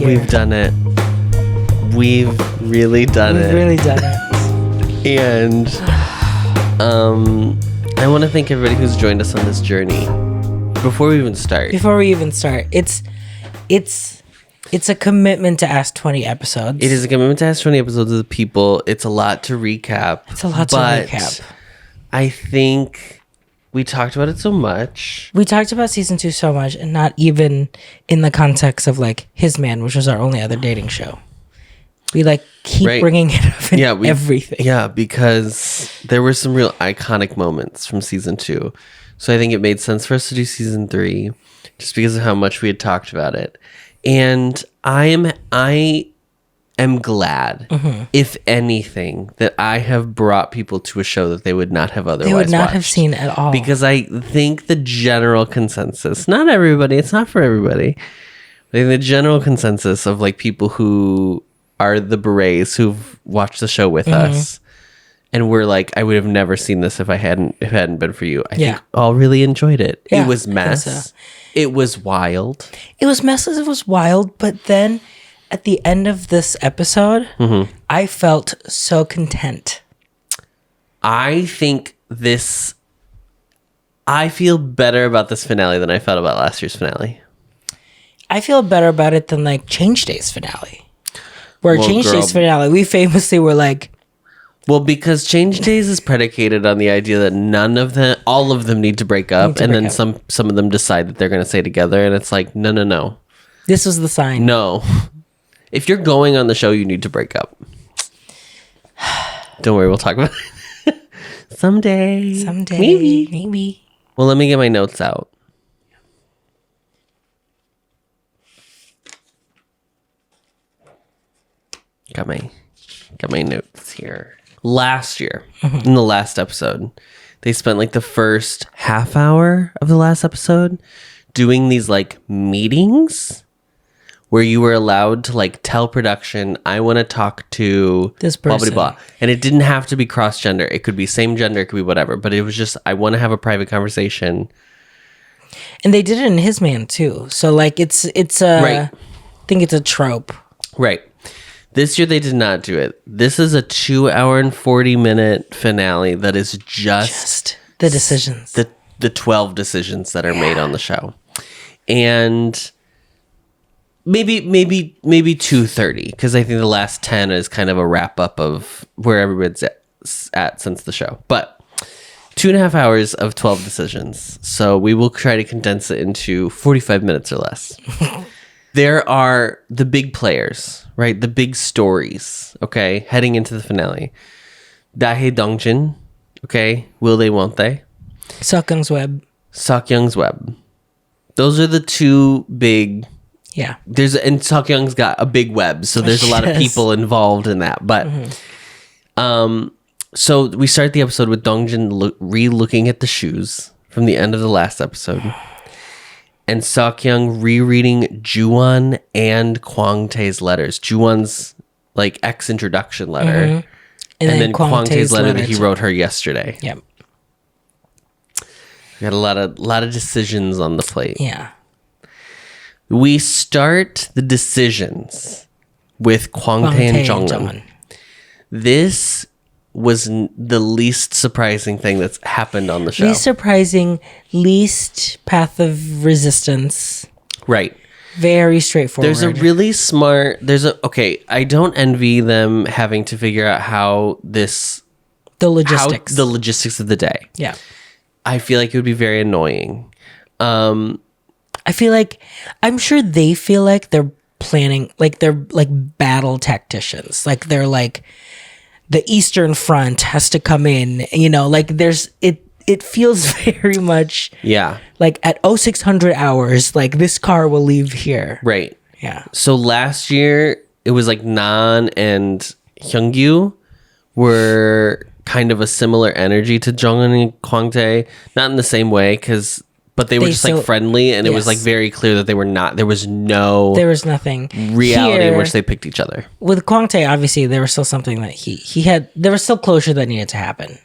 here. We've done it. We've really done it. We've really done it. And I want to thank everybody who's joined us on this journey. Before we even start, it's a commitment to ask 20 episodes. it is a commitment to ask 20 episodes of the people. It's a lot to recap. It's a lot to recap. I think we talked about it so much. We talked about season 2 so much, and not even in the context of like His Man, which was our only other dating show. We like keep bringing it up in everything. Yeah, because there were some real iconic moments from season 2. So I think it made sense for us to do season 3 just because of how much we had talked about it. And I am glad, if anything, that I have brought people to a show that they would not have otherwise watched. They would not have seen at all. Because I think the general consensus, not everybody, it's not for everybody. I think the general consensus of like people who are the berets who've watched the show with us and we're like, I would have never seen this if it hadn't been for you. I think all really enjoyed it. Yeah, it was mess. It was wild. It was mess. It was wild. But then at the end of this episode, I felt so content. I feel better about this finale than I felt about last year's finale. I feel better about it than like Change Day's finale. Where Change Day's finale, we famously were like... Well, because Change Days is predicated on the idea that all of them need to break up. And then some of them decide that they're going to stay together. And it's like, no. This was the sign. No. If you're going on the show, you need to break up. Don't worry, we'll talk about it. Someday. Maybe. Well, let me get my notes out. Got my notes here. Last year, in the last episode, they spent like the first half hour of the last episode doing these like meetings where you were allowed to like tell production, I want to talk to this person. Blah, blah, blah. And it didn't have to be cross gender. It could be same gender. It could be whatever. But it was just, I want to have a private conversation. And they did it in His Man too. So like it's I think it's a trope. Right. This year they did not do it. This is a 2 hour and 40-minute finale that is just the decisions. The 12 decisions that are made on the show. And maybe 2:30, because I think the last 10 is kind of a wrap up of where everybody's at since the show. But 2.5 hours of 12 decisions. So we will try to condense it into 45 minutes or less. There are the big players, right? The big stories, okay? Heading into the finale. Dahye Dongjin, okay? Will they, won't they? Seokyung's Web. Those are the two big... Yeah. And Seokyung's got a big web, so there's a lot of people involved in that. But, so we start the episode with Dongjin re-looking at the shoes from the end of the last episode. And Seokyung rereading Jongeun and Kwangtae's letters. Jongeun's like ex-introduction letter. And then Kwangtae's letter that he wrote her yesterday. Yep. We got a lot of decisions on the plate. Yeah. We start the decisions with Kwangtae and Jongeun. This was the least surprising thing that's happened on the show. Least surprising, least path of resistance. Right. Very straightforward. There's a really smart... I don't envy them having to figure out how this... The logistics. The logistics of the day. Yeah. I feel like it would be very annoying. I feel like... I'm sure they feel like they're planning... Like they're like battle tacticians. Like they're like... The Eastern Front has to come in, like there's it feels very much like at 0600 hours, like this car will leave here. Right. Yeah. So last year it was like Nan and Hyungyu were kind of a similar energy to Jongeun and Kwangtae, not in the same way but they were just like friendly, and it was like very clear that they were not. There was nothing reality in which they picked each other. With Kwangtae, obviously, there was still something that he had. There was still closure that needed to happen,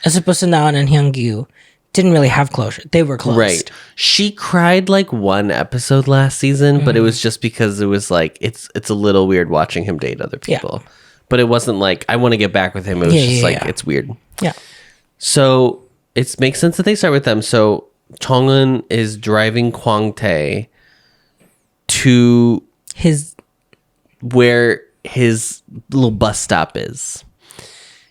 as opposed to Nan and Hyungyu. didn't really have closure. They were closed. Right. She cried like one episode last season, but it was just because it was like it's a little weird watching him date other people. Yeah. But it wasn't like I want to get back with him. It was just like it's weird. Yeah. So it makes sense that they start with them. So Jongeun is driving Kwangtae to where his little bus stop is.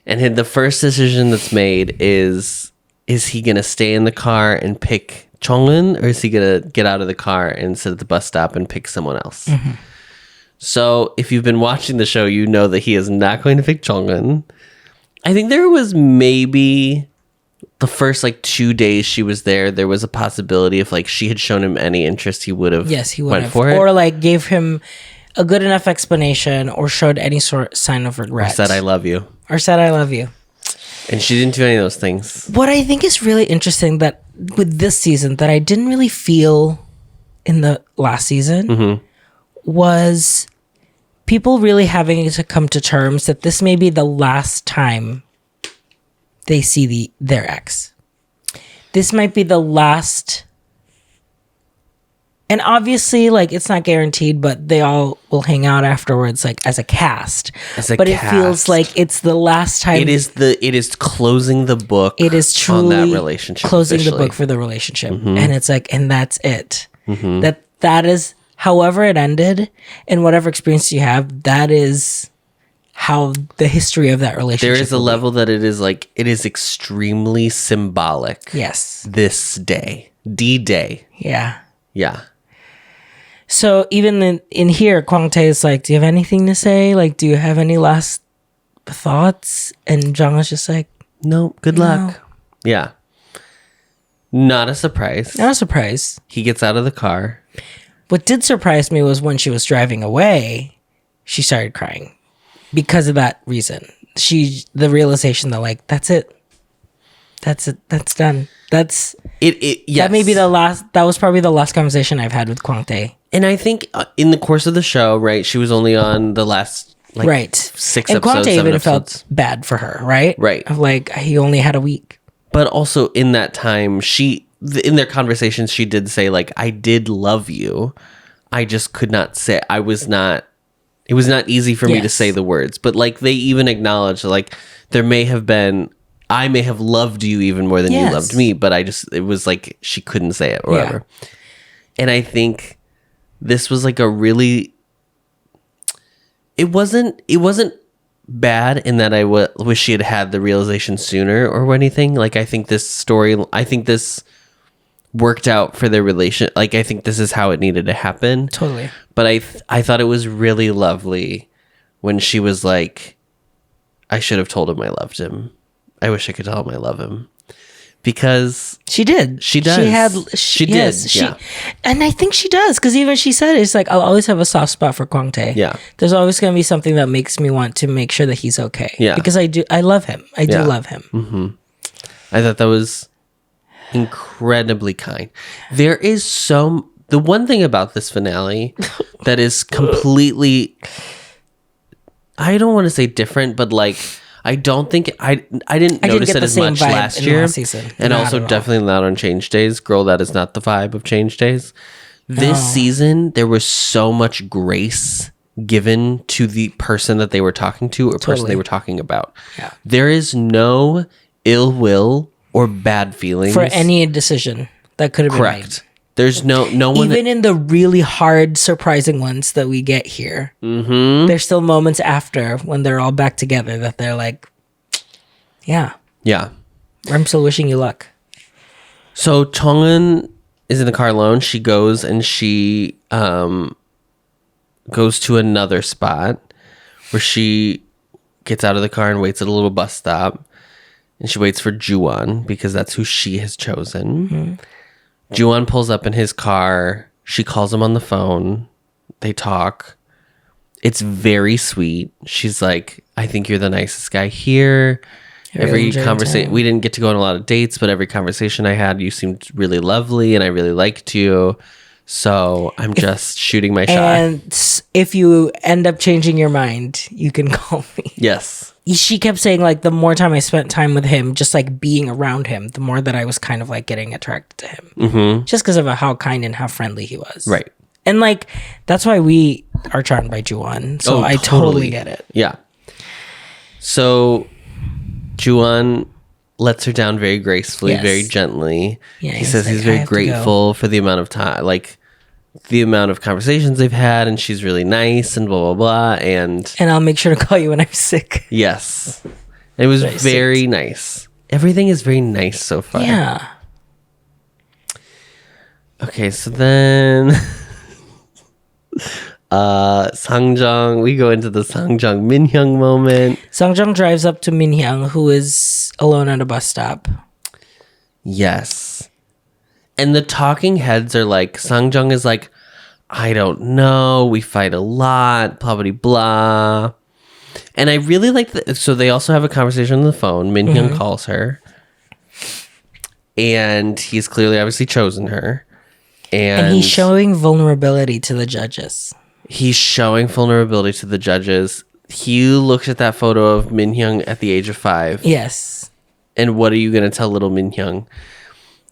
And the first decision that's made is he going to stay in the car and pick Jongeun, or is he going to get out of the car and sit at the bus stop and pick someone else? Mm-hmm. So if you've been watching the show, you know that he is not going to pick Jongeun. I think there was maybe the first like 2 days she was there was a possibility if like she had shown him any interest, he would have went for it. Or like gave him a good enough explanation or showed any sort of sign of regret. Or said, I love you. And she didn't do any of those things. What I think is really interesting that with this season that I didn't really feel in the last season was people really having to come to terms that this may be the last time they see their ex. This might be the last. And obviously, like, it's not guaranteed, but they all will hang out afterwards, like, as a cast. It feels like it's the last time. It is closing the book. It is truly on that relationship. Closing the book for the relationship. And it's like, and that's it. That is, however it ended, and whatever experience you have, that is how the history of that relationship. There is a level that it is like, it is extremely symbolic. Yes. This day. D-Day. Yeah. Yeah. So even in here, Kwangtae is like, do you have anything to say? Like, do you have any last thoughts? And Jong's just like, no, good luck. Yeah. Not a surprise. Not a surprise. He gets out of the car. What did surprise me was when she was driving away, she started crying because of that reason. The realization that like, that's it. That's it. That's done. That's it. Yes. That may be the last. That was probably the last conversation I've had with Kwangtae. And I think in the course of the show, right, she was only on the last like 6 and episodes. And Kwangtae even episodes. felt bad for her, right? Right. Of like he only had a week. But also in that time, in their conversations, she did say like, "I did love you. I just could not say. I was not. It was not easy for me to say the words." But like they even acknowledged like there may have been. I may have loved you even more than you loved me, but it was like she couldn't say it or whatever. And I think this was like a really, it wasn't bad in that I wish she had had the realization sooner or anything. Like I think this worked out for their relation. Like I think this is how it needed to happen. Totally. But I thought it was really lovely when she was like, I should have told him I loved him. I wish I could tell him I love him. Because she did. She does. She did. And I think she does. Because even she said, it's like, I'll always have a soft spot for Kwangtae. Yeah. There's always going to be something that makes me want to make sure that he's okay. Yeah. Because I love him. I do love him. Mm-hmm. I thought that was incredibly kind. There is the one thing about this finale that is completely, I don't want to say different, but like, I don't think I didn't notice it as much last year, and also definitely not on Change Days. Girl, that is not the vibe of Change Days. This season, there was so much grace given to the person that they were talking to or person they were talking about. Yeah. There is no ill will or bad feelings for any decision that could have been made. There's no one. Even in the really hard, surprising ones that we get here, there's still moments after when they're all back together that they're like, yeah. I'm still wishing you luck. So Jongeun is in the car alone. She goes and she goes to another spot where she gets out of the car and waits at a little bus stop. And she waits for Juwon because that's who she has chosen. Mm-hmm. Juwon pulls up in his car. She calls him on the phone. They talk. It's very sweet. She's like, I think you're the nicest guy here. Every conversation, we didn't get to go on a lot of dates, but every conversation I had, you seemed really lovely and I really liked you. So I'm just shooting my shot. And if you end up changing your mind, you can call me. Yes. She kept saying, like, the more time I spent time with him, just like being around him, the more that I was kind of like getting attracted to him. Mm-hmm. Just because of how kind and how friendly he was. Right. And like, that's why we are charmed by Juwon. So I totally get it. Yeah. So Juwon lets her down very gracefully, very gently. Yeah, he says he's very grateful for the amount of time, like the amount of conversations they've had, and she's really nice and blah, blah, blah. And I'll make sure to call you when I'm sick. Yes. It was very nice. Everything is very nice so far. Yeah. Okay, so then Sangjeong, we go into the Sangjeong Minhyung moment. Sangjeong drives up to Minhyung, who is alone at a bus stop. Yes. And the talking heads are like, Sangjeong is like, I don't know, we fight a lot, blah, blah, blah. And I really like so they also have a conversation on the phone. Minhyung calls her. And he's clearly obviously chosen her. And he's showing vulnerability to the judges. He looks at that photo of Minhyung at the age of 5. Yes. And what are you going to tell little Minhyung?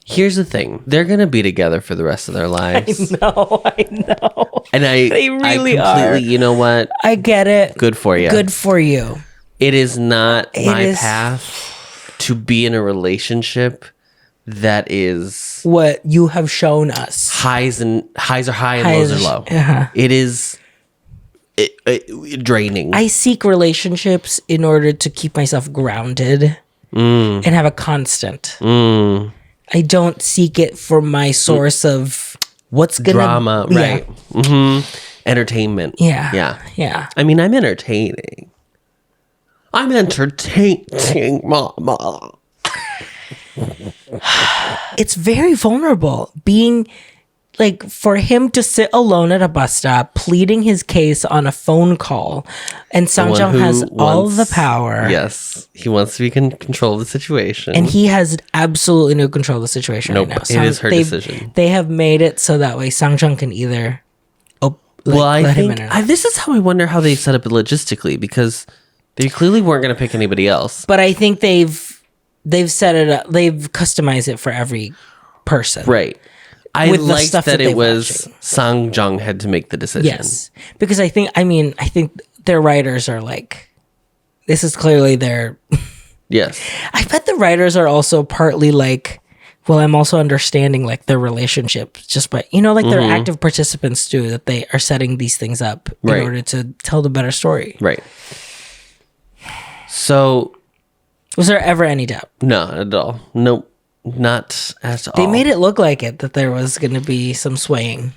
Here's the thing. They're going to be together for the rest of their lives. I know. And they really are. You know what? I get it. Good for you. Good for you. It is not my path to be in a relationship that is what you have shown us. Highs are high and lows are low. Uh-huh. It is draining. I seek relationships in order to keep myself grounded and have a constant. I don't seek it for my source of what's gonna drama, right? Yeah. Mm-hmm. Entertainment. Yeah. I mean, I'm entertaining, mama. It's very vulnerable being like, for him to sit alone at a bus stop pleading his case on a phone call, and Sangjeong has all the power. Yes, he wants to be in control of the situation, and he has absolutely no control of the situation right now. It is her decision. They have made it so that way Sangjeong can either I think this is how I wonder how they set up it logistically, because they clearly weren't going to pick anybody else. But I think they've set it up. They've customized it for every person, right? I liked that it was Sangjeong had to make the decision. Yes, because I think their writers are like, this is clearly their. Yes, I bet the writers are also partly like, well, I'm also understanding like their relationship just by like they're active participants too, that they are setting these things up in order to tell the better story. Right. So, was there ever any doubt? No, not at all. Nope. Not at all. They made it look like it, that there was going to be some swaying.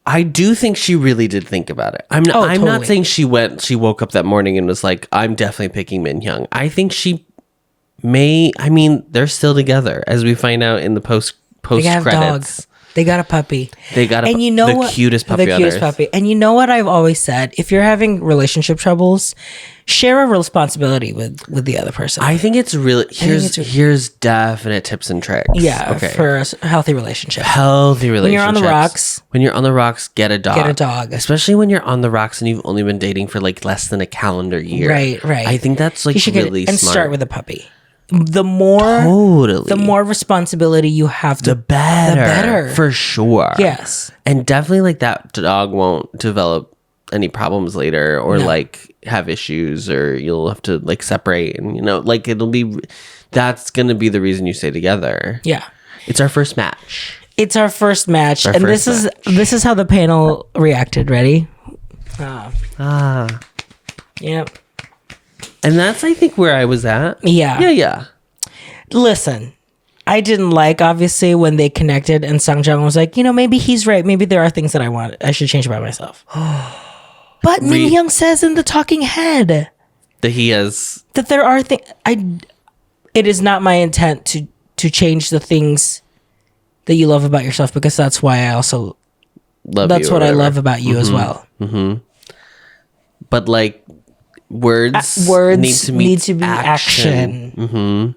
I do think she really did think about it. I'm not saying she woke up that morning and was like, I'm definitely picking Minhyung. I think she they're still together, as we find out in the post credits. Dogs. They got a puppy. They got the cutest puppy on earth. And you know what I've always said? If you're having relationship troubles, share a responsibility with the other person. I think it's really here's definite tips and tricks. Yeah, okay. For a healthy relationship. When you're on the rocks, get a dog. Get a dog. Especially when you're on the rocks and you've only been dating for like less than a calendar year. Right. I think that's like really smart. And start with a puppy. The more responsibility you have, the better. For sure. Yes. And definitely like that dog won't develop any problems later or like have issues, or you'll have to like separate, and that's going to be the reason you stay together. Yeah. It's our first match. This is how the panel reacted. Ready? Yep. And that's, I think, where I was at. Yeah. Listen, I didn't like, obviously, when they connected and Sangjeong was like, maybe he's right. Maybe there are things that I should change about myself. But Minhyung says in the talking head that there are things. It is not my intent to change the things that you love about yourself, because that's why I also love you. That's what I love about you as well. Mm-hmm. But like, words need to be action. Mm-hmm.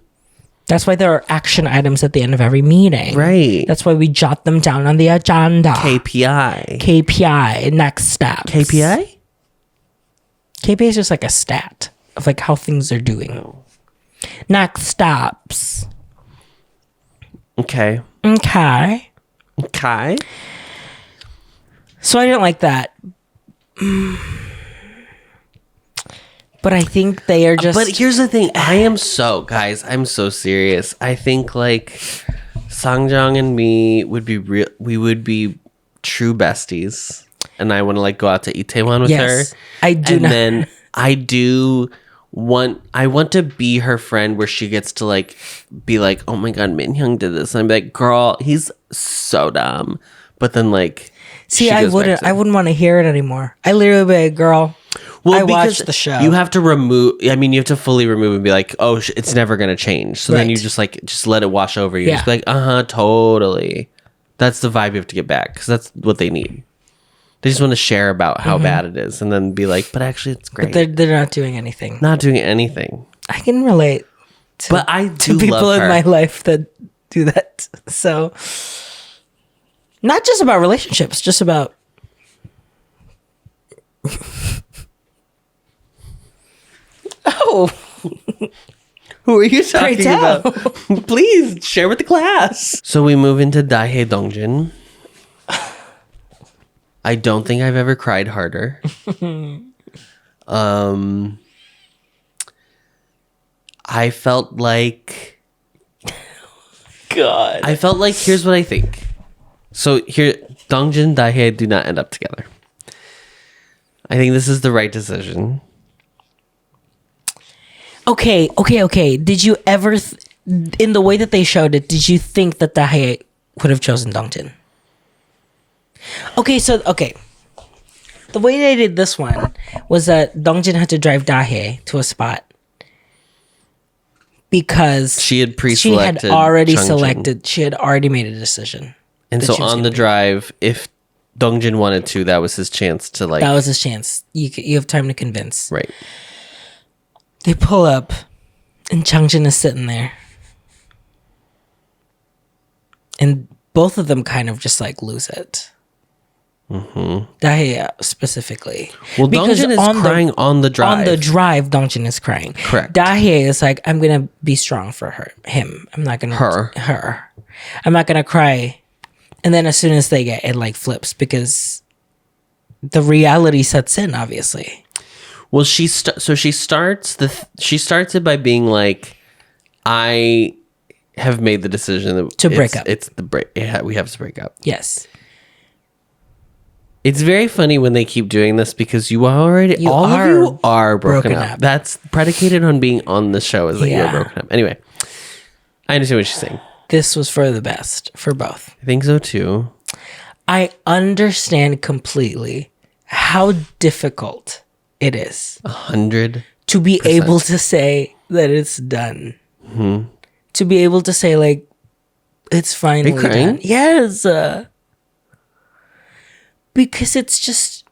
That's why there are action items at the end of every meeting. Right. That's why we jot them down on the agenda. KPI. Next steps. KPI? KPI is just like a stat of like how things are doing. Oh. Next steps. Okay. Okay. So I didn't like that. But I think they are just... But here's the thing. I'm so serious. I think like Sangjeong and me would be we would be true besties. And I want to like go out to Itaewon with her. I do. And then I want to be her friend where she gets to like be like, oh my God, Minhyung did this. And I'm like, girl, he's so dumb. But then like... See, I wouldn't want to hear it anymore. I literally be like, girl... Well, I watched the show. You have to you have to fully remove and be like, oh, it's never going to change. So then you just let it wash over you. Yeah. Just be like, totally. That's the vibe you have to get back because that's what they need. They just want to share about how bad it is and then be like, but actually it's great. But they're not doing anything. Not doing anything. I can relate to people in my life that do that. So, not just about relationships, just about... Oh, who are you talking about? Please share with the class. So we move into Dahye Dongjin. I don't think I've ever cried harder. I felt like... God. I felt like, here's what I think. So here, Dongjin and Dahye do not end up together. I think this is the right decision. Okay. Did you ever, in the way that they showed it, did you think that Dahye would have chosen Dongjin? Okay. The way they did this one was that Dongjin had to drive Dahye to a spot because she had pre-selected. She had already Changjin. selected. She had already made a decision. And so on the drive, if Dongjin wanted to, that was his chance to like... That was his chance. You have time to convince. Right. They pull up, and Changjin is sitting there. And both of them kind of just like lose it. Mm-hmm. Dahye specifically. Well, Dongjin is crying on the drive. On the drive, Dongjin is crying. Correct. Dahye is like, I'm going to be strong for him. I'm not going to... Her. I'm not going to cry. And then as soon as they get, it like flips because the reality sets in, obviously. Well, she starts it by being like, I have made the decision to break up. It's the break. Yeah, we have to break up. Yes. It's very funny when they keep doing this because all of you are broken up. That's predicated on being on the show is that you're broken up. Anyway, I understand what she's saying. This was for the best for both. I think so too. I understand completely how difficult it is 100% to be able to say that it's done. Mm-hmm. To be able to say like it's finally done. Yes, because it's just,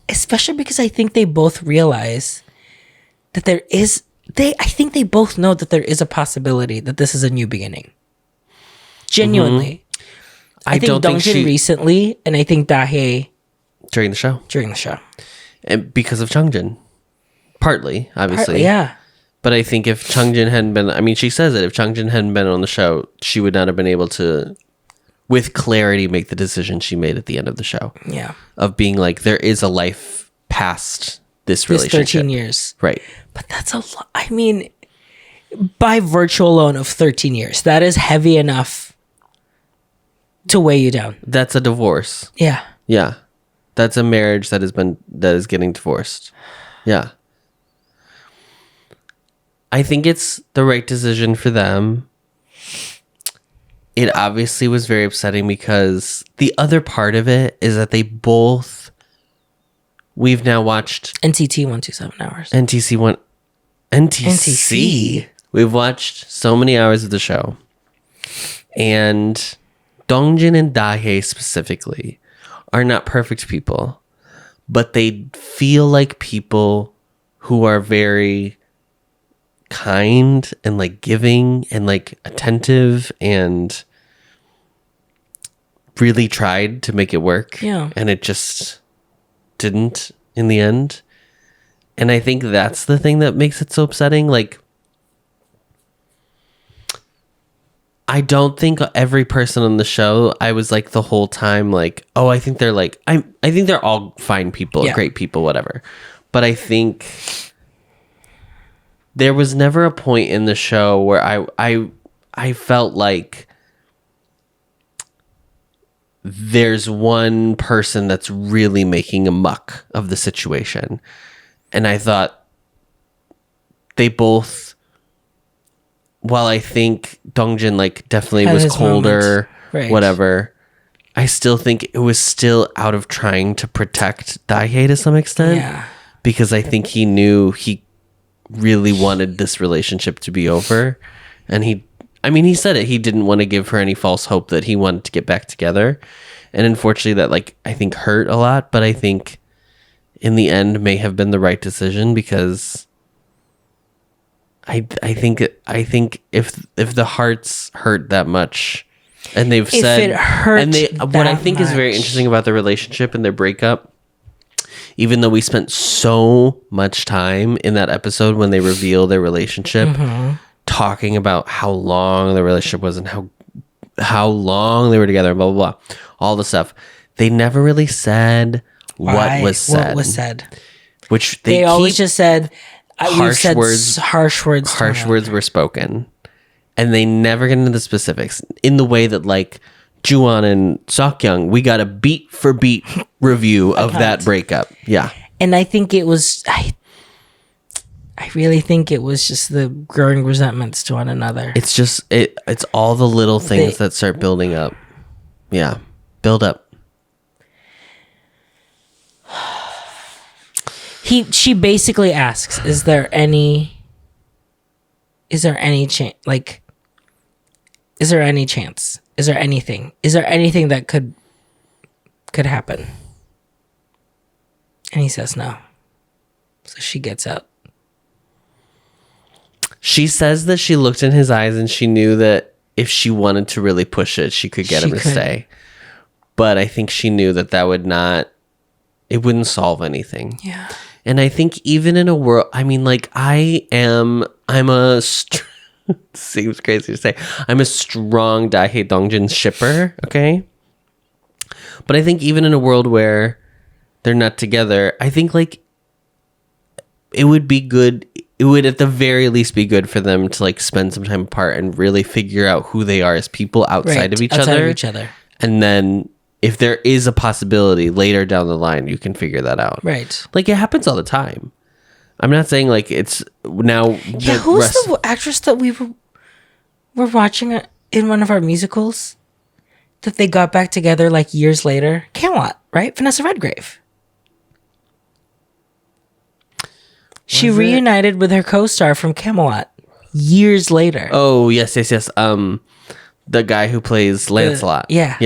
especially because I think they both realize that there is. I think they both know that there is a possibility that this is a new beginning. Genuinely, I think Dongjin recently, and I think Dahye. During the show. And because of Changjin. Partly, obviously. Yeah. But I think if Changjin hadn't been... I mean, she says it. If Changjin hadn't been on the show, she would not have been able to, with clarity, make the decision she made at the end of the show. Yeah. Of being like, there is a life past this relationship. 13 years. Right. But that's a lot. I mean, by virtue alone of 13 years, that is heavy enough to weigh you down. That's a divorce. Yeah. Yeah. That's a marriage that is getting divorced. Yeah. I think it's the right decision for them. It obviously was very upsetting because the other part of it is that we've now watched NCT 127 hours. NTC. We've watched so many hours of the show. And Dongjin and Dahye specifically are not perfect people, but they feel like people who are very kind and like giving and like attentive and really tried to make it work. Yeah. And it just didn't in the end. And I think that's the thing that makes it so upsetting. Like, I don't think every person on the show, I was like the whole time like, oh, I think they're like, I think they're all fine people, great people, whatever. But I think there was never a point in the show where I felt like there's one person that's really making a muck of the situation. And I thought they both, while I think Dongjin like definitely was colder, right, whatever, I still think it was still out of trying to protect Dahye to some extent. Yeah. Because I think he knew he really wanted this relationship to be over. And he said it. He didn't want to give her any false hope that he wanted to get back together. And unfortunately that like, I think hurt a lot, but I think in the end may have been the right decision because I think if the hearts hurt that much and they've said it hurt and they what I think much. Is very interesting about their relationship and their breakup, even though we spent so much time in that episode when they reveal their relationship, talking about how long the relationship was and how long they were together and blah blah blah, all the stuff, they never really said what was said. Which they always just said harsh words were spoken, and they never get into the specifics in the way that like Juwon and Seokyung, we got a beat for beat review of that breakup. Yeah. And I think it was I really think it was just the growing resentments to one another. It's just it's all the little things that start building up. Yeah. Build up. She basically asks, is there any chance? Like, is there any chance? Is there anything? Is there anything that could happen? And he says no. So she gets out. She says that she looked in his eyes and she knew that if she wanted to really push it, she could get him to stay. But I think she knew that it wouldn't solve anything. Yeah. And I think even in a world, I mean, like I'm seems crazy to say, I'm a strong Dahye Dongjin shipper, okay? But I think even in a world where they're not together, I think like it would be good, it would at the very least be good for them to like spend some time apart and really figure out who they are as people outside of each other. And then if there is a possibility later down the line, you can figure that out. Right. Like it happens all the time. I'm not saying like it's now. Yeah, who's the actress that we were watching in one of our musicals that they got back together like years later? Camelot, right? Vanessa Redgrave. She reunited with her co-star from Camelot years later. Oh, yes. The guy who plays Lancelot. Yeah.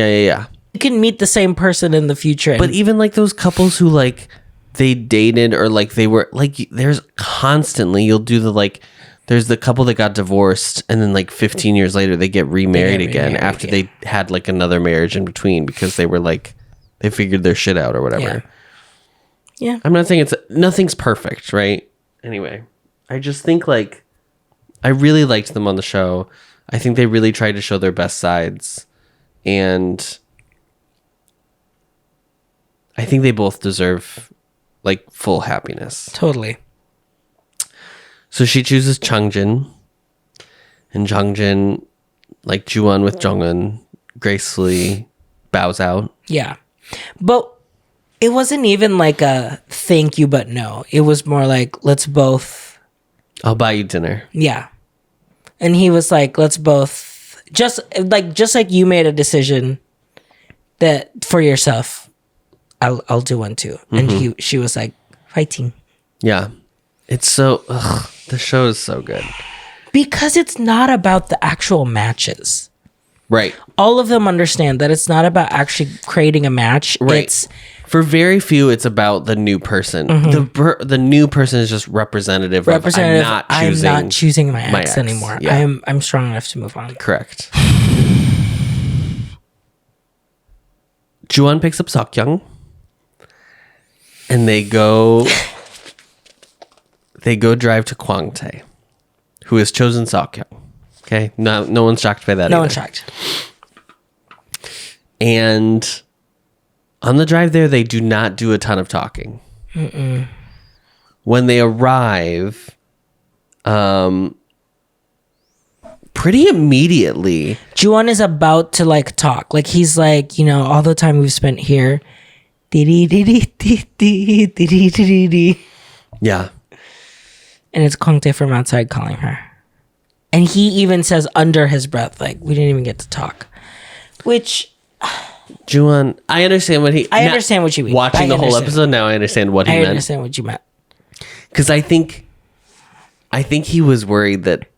You can meet the same person in the future. But even like those couples who like they dated or like they were like, there's constantly, you'll do the like, there's the couple that got divorced and then like 15 years later they get remarried again after they had like another marriage in between because they were like, they figured their shit out or whatever. Yeah. I'm not saying nothing's perfect, right? Anyway, I just think like, I really liked them on the show. I think they really tried to show their best sides. And I think they both deserve like full happiness. Totally. So she chooses Changjin, and Changjin, like Juwon with Jongeun, gracefully bows out. Yeah. But it wasn't even like a thank you, but no. It was more like, let's both. I'll buy you dinner. Yeah. And he was like, let's both, just like you made a decision that for yourself, I'll do one too. And she was like, fighting. Yeah. It's so, the show is so good. Because it's not about the actual matches. Right. All of them understand that it's not about actually creating a match. Right. It's for very few, it's about the new person. The new person is just representative. representative. I'm not choosing my ex anymore. Yeah. I'm strong enough to move on. Correct. Juwon picks up Seokyung, and they go drive to Kwangtae, who has chosen Seokyung. Okay, no one's shocked by that. No either. one's shocked. And on the drive there, they do not do a ton of talking. When they arrive, pretty immediately, Juwon is about to like talk. Like he's like, all the time we've spent here. yeah, And it's Kwangtae from outside calling her. And he even says under his breath, like, we didn't even get to talk. Which Juwon, I understand what I understand what you mean. Watching the whole episode now, I understand what he meant. I understand what you meant. Because I think he was worried that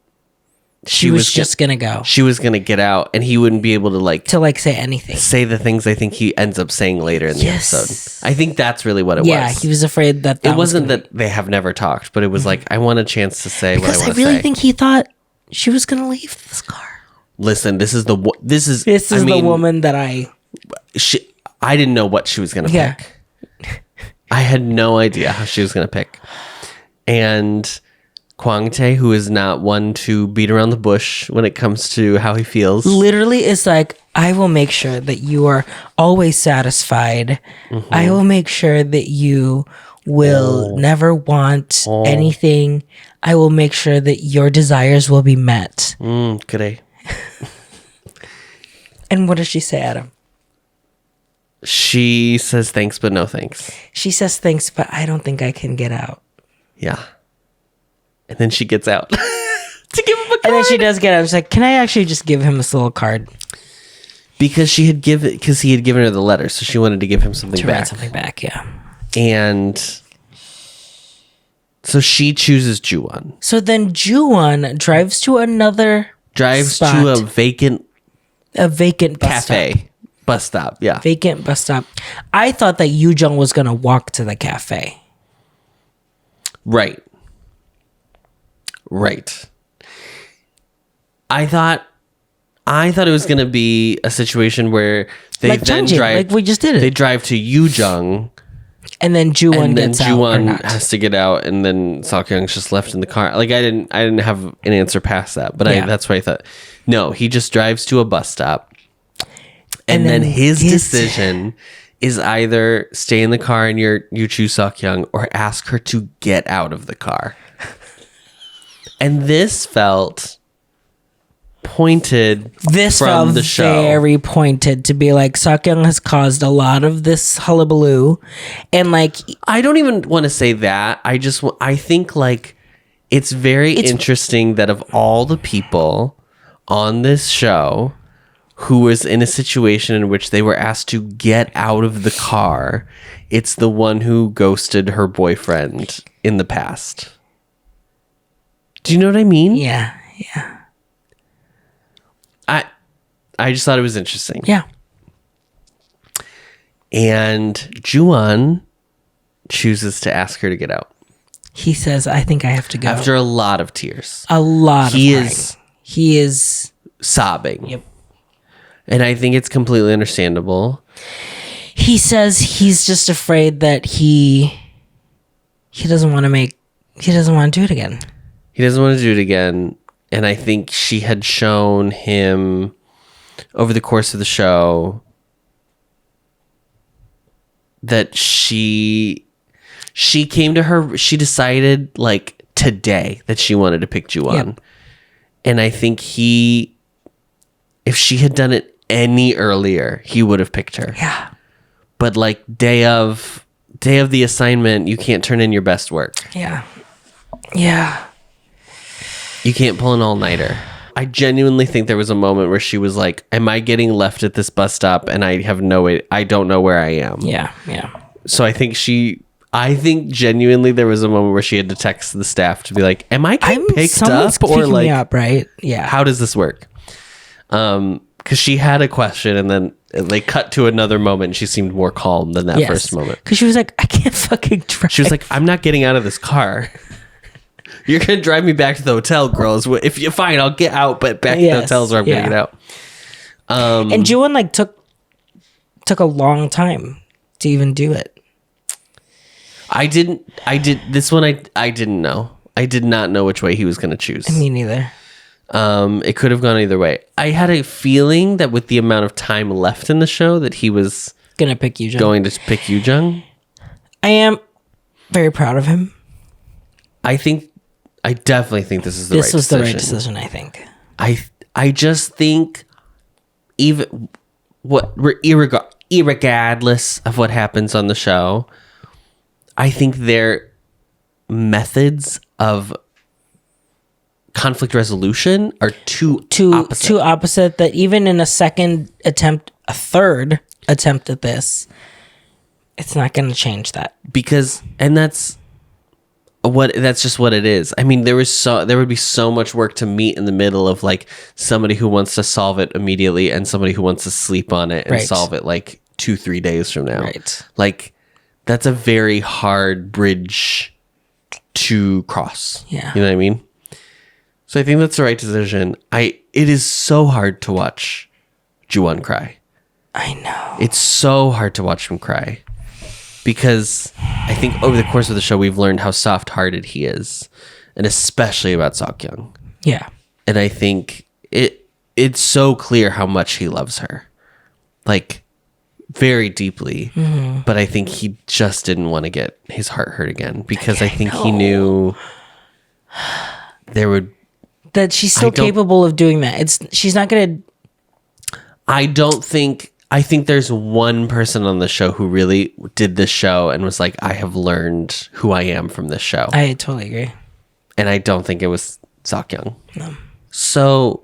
She was just gonna go. she was gonna get out, and he wouldn't be able to Say anything. say the things I think he ends up saying later in the episode. I think that's really what it was. Yeah, he was afraid that it wasn't that they have never talked, but it was like, I want a chance to say what I want to say. Because I really think he thought she was gonna leave this car. Listen, this is the woman that I didn't know what she was gonna pick. I had no idea how she was gonna pick. And Kwangtae, who is not one to beat around the bush when it comes to how he feels, literally is like, I will make sure that you are always satisfied. I will make sure that you will never want anything. I will make sure that your desires will be met. Good day. And what does she say, Adam? She says thanks, but no thanks. She says thanks, but I don't think I can get out. Yeah. And then she gets out to give him a card. And then she does get out. She's like, can I actually just give him this little card? Because he had given her the letter, so she wanted to give him something back. Write something back, yeah. And so she chooses Juwon. So then Juwon drives to another spot, to a vacant bus cafe. stop. Bus stop, yeah. Vacant bus stop. I thought that Yujung was going to walk to the cafe. Right. I thought it was going to be a situation where they like then Changjin, drive. like we just did it. They drive to Yujung, and then Juwon and then gets out or Juwon not. has to get out, and then Seokyung's just left in the car. Like I didn't have an answer past that, but that's what I thought. No, he just drives to a bus stop, and then his decision is either stay in the car and you choose Seokyung, or ask her to get out of the car. And this felt pointed. This from felt the show. very pointed to be like, Seokyung has caused a lot of this hullabaloo, and like, I don't even want to say that. I think like it's very interesting that of all the people on this show who was in a situation in which they were asked to get out of the car, it's the one who ghosted her boyfriend in the past. Do you know what I mean? yeah. I just thought it was interesting. Yeah. And Juwon chooses to ask her to get out. He says, I think I have to go. After a lot of tears. A lot of crying. He is sobbing. Yep. And I think it's completely understandable. He says he's just afraid that he doesn't want to do it again. He doesn't want to do it again. And I think she had shown him over the course of the show that she came to her, she decided like today that she wanted to pick Juwon. Yep. And I think if she had done it any earlier, he would have picked her. Yeah. But like day of the assignment, you can't turn in your best work. Yeah. Yeah. You can't pull an all-nighter. I genuinely think there was a moment where she was like, am I getting left at this bus stop and I don't know where I am. Yeah. So I think genuinely there was a moment where she had to text the staff to be like, am I getting picked up or like, me up, right? Yeah. How does this work? because she had a question and then they cut to another moment and she seemed more calm than that first moment. Because she was like, I can't fucking drive. She was like, I'm not getting out of this car. You're going to drive me back to the hotel, girls. If you're fine, I'll get out, but back to the hotel's where I'm going to get out. And Juwon like took a long time to even do it. I didn't know. I did not know which way he was going to choose. Me neither. It could have gone either way. I had a feeling that with the amount of time left in the show that he was going to pick Yujung. Going to pick Yujung. I am very proud of him. I definitely think this is the right decision. This was the right decision, I think. I just think even irregardless of what happens on the show, I think their methods of conflict resolution are too opposite that even in a third attempt at this, it's not going to change that. That's just what it is. I mean, there would be so much work to meet in the middle of like somebody who wants to solve it immediately and somebody who wants to sleep on it and solve it like 2-3 days from now. Right. Like that's a very hard bridge to cross. Yeah. You know what I mean? So I think that's the right decision. It is so hard to watch Juwon cry. I know. It's so hard to watch him cry. Because I think over the course of the show, we've learned how soft-hearted he is. And especially about Seokyung. Yeah. And I think it's so clear how much he loves her. Like, very deeply. Mm-hmm. But I think he just didn't want to get his heart hurt again. Because I think he knew that she's still capable of doing that. She's not going to... I think there's one person on the show who really did this show and was like, I have learned who I am from this show. I totally agree. And I don't think it was Seokyung. No. So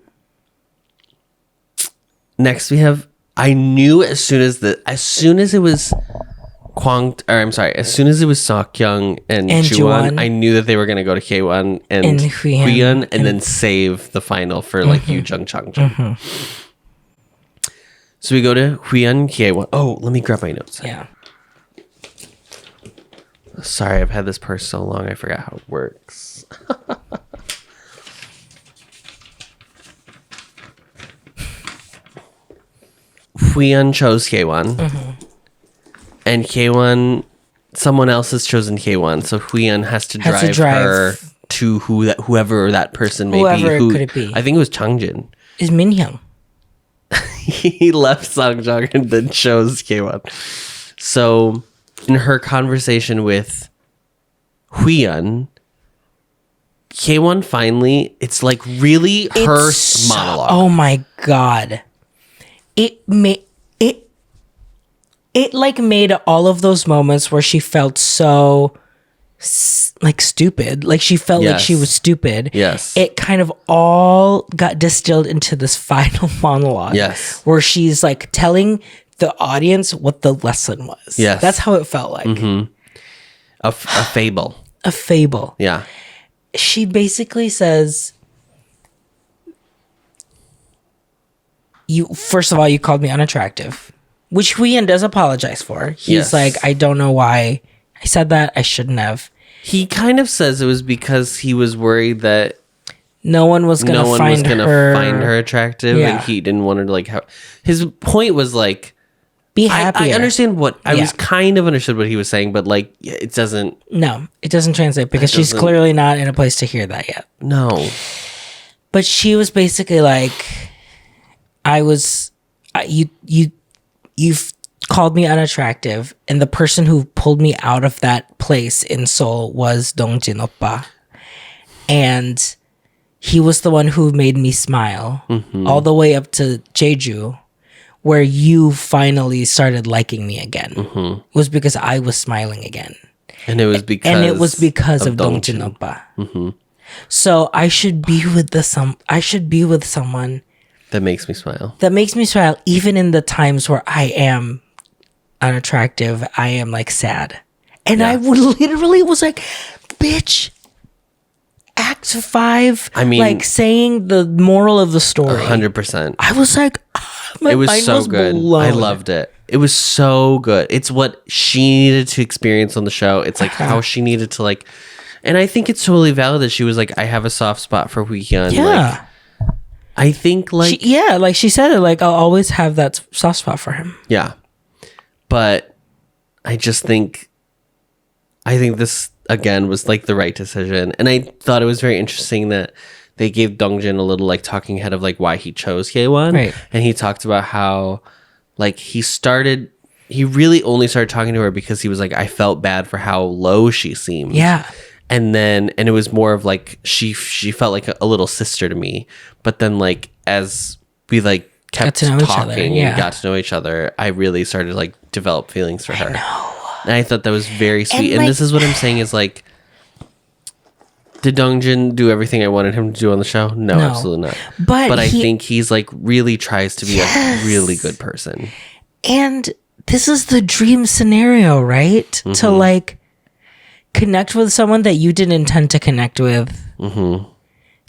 next we have, I knew as soon as it was Seokyung and Juwon, I knew that they were going to go to Hyewon and Hwihyun and then save the final for like Yujung Changjin. Mm-hmm. So we go to Hwihyun, Hyewon. Oh, let me grab my notes. Yeah. Sorry, I've had this purse so long, I forgot how it works. Hwihyun chose Hyewon. Mm-hmm. And Hyewon, someone else has chosen Hyewon. So Hwihyun has to drive her to whoever that person may be. Whoever could it be? I think it was Changjin. Is Minhyung. He left Sangjeong and then chose Hyewon. So in her conversation with Hwihyun finally, it's like really her monologue. Oh my God. It made all of those moments where she felt so like stupid, like she felt like she was stupid. Yes. It kind of all got distilled into this final monologue. Yes. Where she's like telling the audience what the lesson was. Yes. That's how it felt like. Mm-hmm. A fable. A fable. Yeah. She basically says, first of all, you called me unattractive, which Hwihyun does apologize for. He's like, I don't know why I said that. I shouldn't have. He kind of says it was because he was worried that no one was going to find her attractive, and he didn't want her to like. His point was like, be happy. I understand I was kind of understood what he was saying, but like it doesn't. No, it doesn't translate because she's clearly not in a place to hear that yet. No, but she was basically like, you've called me unattractive, and the person who pulled me out of that place in Seoul was Dongjin oppa, and he was the one who made me smile all the way up to Jeju, where you finally started liking me again. It was because I was smiling again, and it was because of Dongjin oppa. So I should be with someone that makes me smile. Even in the times where I am unattractive, I am like sad. And I literally was like, bitch, Act 5, I mean, like saying the moral of the story. 100%. I was like, My It was mind so was good. blown. I loved it. It was so good. It's what she needed to experience on the show. It's like how she needed to like, and I think it's totally valid that she was like, I have a soft spot for Hwihyun. Yeah. Like, I think like, like she said it, like I'll always have that soft spot for him. yeah. But I just think, this again was like the right decision. And I thought it was very interesting that they gave Dongjin a little like talking head of like why he chose Hyewon. Right. And he talked about how like he really only started talking to her because he was like, I felt bad for how low she seemed. Yeah. And it was more of like, she felt like a little sister to me. But then like, as we like kept talking and got to know each other, I really started to like develop feelings for her. I know. And I thought that was very sweet. And this is what I'm saying is like, did Dongjin do everything I wanted him to do on the show? No. Absolutely not. But I think he's like really tries to be a really good person. And this is the dream scenario, right? Mm-hmm. To like connect with someone that you didn't intend to connect with. Mm-hmm.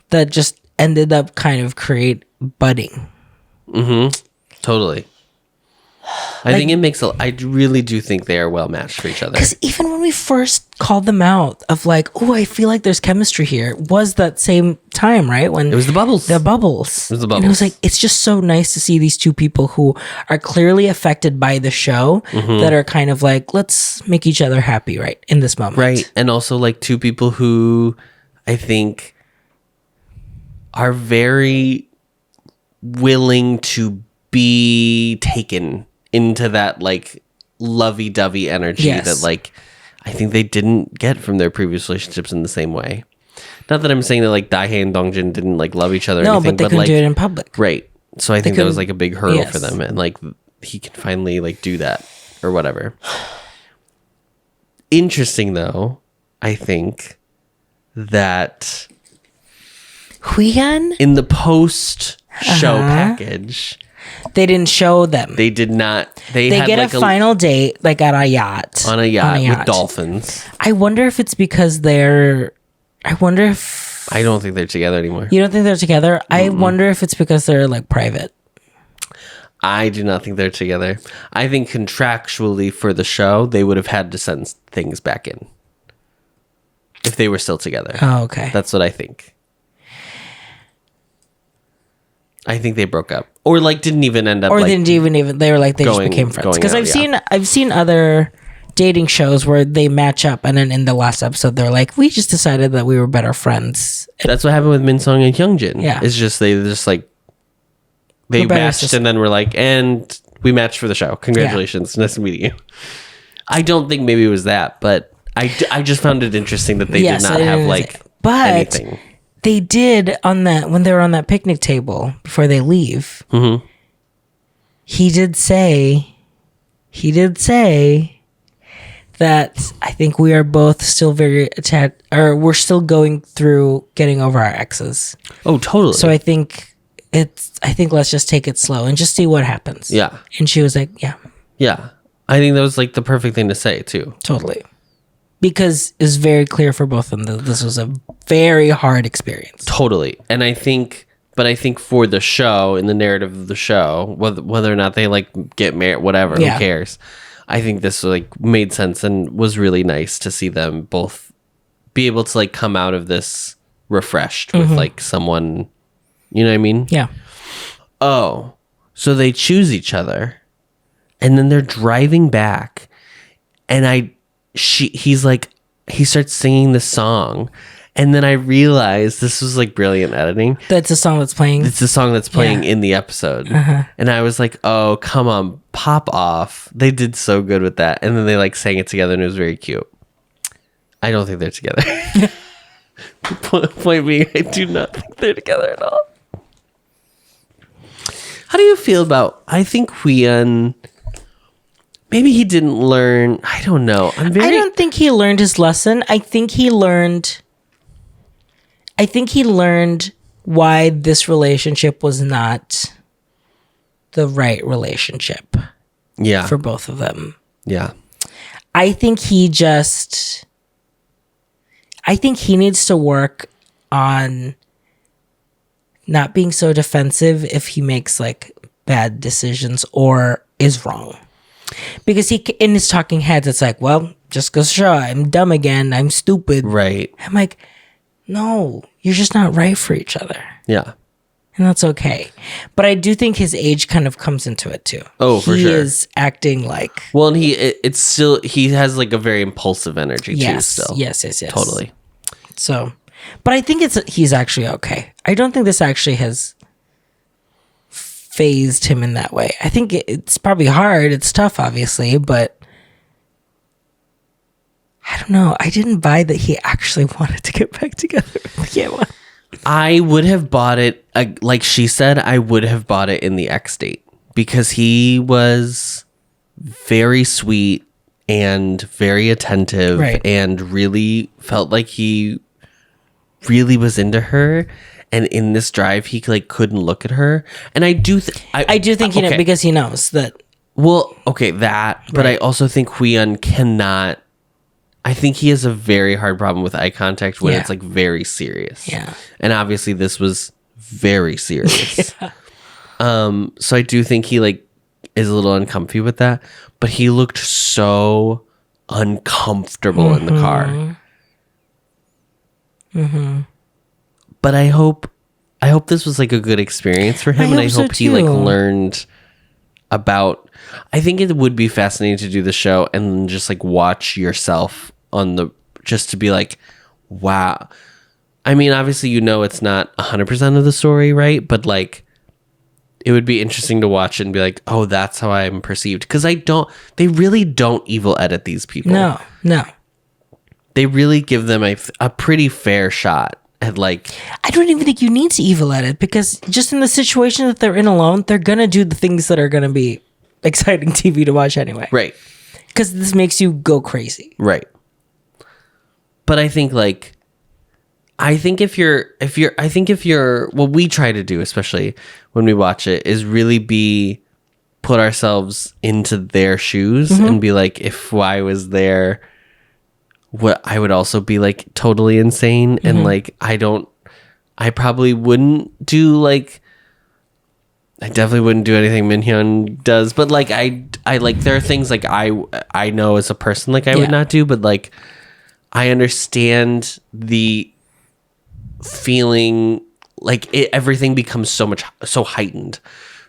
That just ended up kind of budding. Mm-hmm. Totally. I think it makes I really do think they are well matched for each other. Because even when we first called them out of like, oh, I feel like there's chemistry here, was that same time, right? When it was the bubbles. It was the bubbles. And it was like, it's just so nice to see these two people who are clearly affected by the show that are kind of like, let's make each other happy right in this moment. Right. And also like two people who I think are very willing to be taken into that like lovey-dovey energy that like I think they didn't get from their previous relationships in the same way. Not that I'm saying that like Dahye and Dongjin didn't like love each other or anything, but they couldn't like, do it in public. Right. So I think that was like a big hurdle for them, and like he can finally like do that or whatever. Interesting though, I think that Hwihyun in the post show package, they didn't show them. They did not. They had get like a final date like at a yacht. On a yacht with dolphins. I wonder if it's because I don't think they're together anymore. You don't think they're together? Mm-mm. I wonder if it's because they're like private. I do not think they're together. I think contractually for the show, they would have had to send things back in if they were still together. Oh, okay. That's what I think. I think they broke up, or like didn't even end up, or like, didn't even. They were like they just became friends. Because I've seen other dating shows where they match up, and then in the last episode they're like, we just decided that we were better friends. That's what happened with Minsung and Hyungjin. Yeah, it's just they matched, and then we're like, and we matched for the show. Congratulations, nice meeting you. I don't think maybe it was that, but I just found it interesting that they did not have like anything. They did on that when they were on that picnic table before they leave. Mm-hmm. He did say that I think we are both still very attached, or we're still going through getting over our exes. Oh, totally. So I think let's just take it slow and just see what happens. Yeah. And she was like, yeah. Yeah. I think that was like the perfect thing to say too. Totally. Because it's very clear for both of them that this was a very hard experience. Totally. And I think for the show, in the narrative of the show, whether or not they like get married, whatever, who cares? I think this like made sense and was really nice to see them both be able to like come out of this refreshed with like someone, you know what I mean? Yeah. Oh, so they choose each other and then they're driving back and he starts singing the song, and then I realized this was like brilliant editing. That's a song that's playing. It's the song that's playing in the episode, and I was like, "Oh, come on, pop off!" They did so good with that, and then they like sang it together, and it was very cute. I don't think they're together. Point being, I do not think they're together at all. How do you feel about? I think Hwihyun. Maybe he didn't learn. I don't know. I don't think he learned his lesson. I think he learned why this relationship was not the right relationship. Yeah. For both of them. Yeah. I think he needs to work on not being so defensive if he makes like bad decisions or is wrong. Because he, in his talking heads, it's like, well, just goes to show I'm dumb again. I'm stupid. Right. I'm like, no, you're just not right for each other. Yeah. And that's okay. But I do think his age kind of comes into it too. Oh, for he sure. He is acting like... Well, and it's still... He has like a very impulsive energy too still. Yes. Totally. So, but I think he's actually okay. I don't think this actually has phased him in that way. I think it's probably hard. It's tough, obviously, but I don't know. I didn't buy that he actually wanted to get back together with Hyewon. I would have bought it, like she said, I would have bought it in the X date because he was very sweet and very attentive, right, and really felt like he really was into her. And in this drive, he like couldn't look at her. And I do think you know, because he knows that. Well, okay, that. But I also think Hwihyun cannot. I think he has a very hard problem with eye contact when it's like very serious. Yeah. And obviously this was very serious. So I do think he like is a little uncomfy with that. But he looked so uncomfortable in the car. But I hope this was like a good experience for him. And I hope he like learned about... I think it would be fascinating to do the show and just like watch yourself on the... Just to be like, wow. I mean, obviously, you know, it's not 100% of the story, right? But like, it would be interesting to watch it and be like, oh, that's how I'm perceived. Because they really don't evil edit these people. No. They really give them a pretty fair shot. And like, I don't even think you need to evil edit, because just in the situation that they're in alone, they're gonna do the things that are gonna be exciting TV to watch anyway. Right. Because this makes you go crazy. Right. But I think like, what we try to do, especially when we watch it, is really put ourselves into their shoes and be like, if I was there, what I would also be like totally insane. And like, I probably wouldn't do like, I definitely wouldn't do anything Minhyun does, but like, I like, there are things like I know as a person, like I would not do, but like, I understand the feeling like everything becomes so heightened,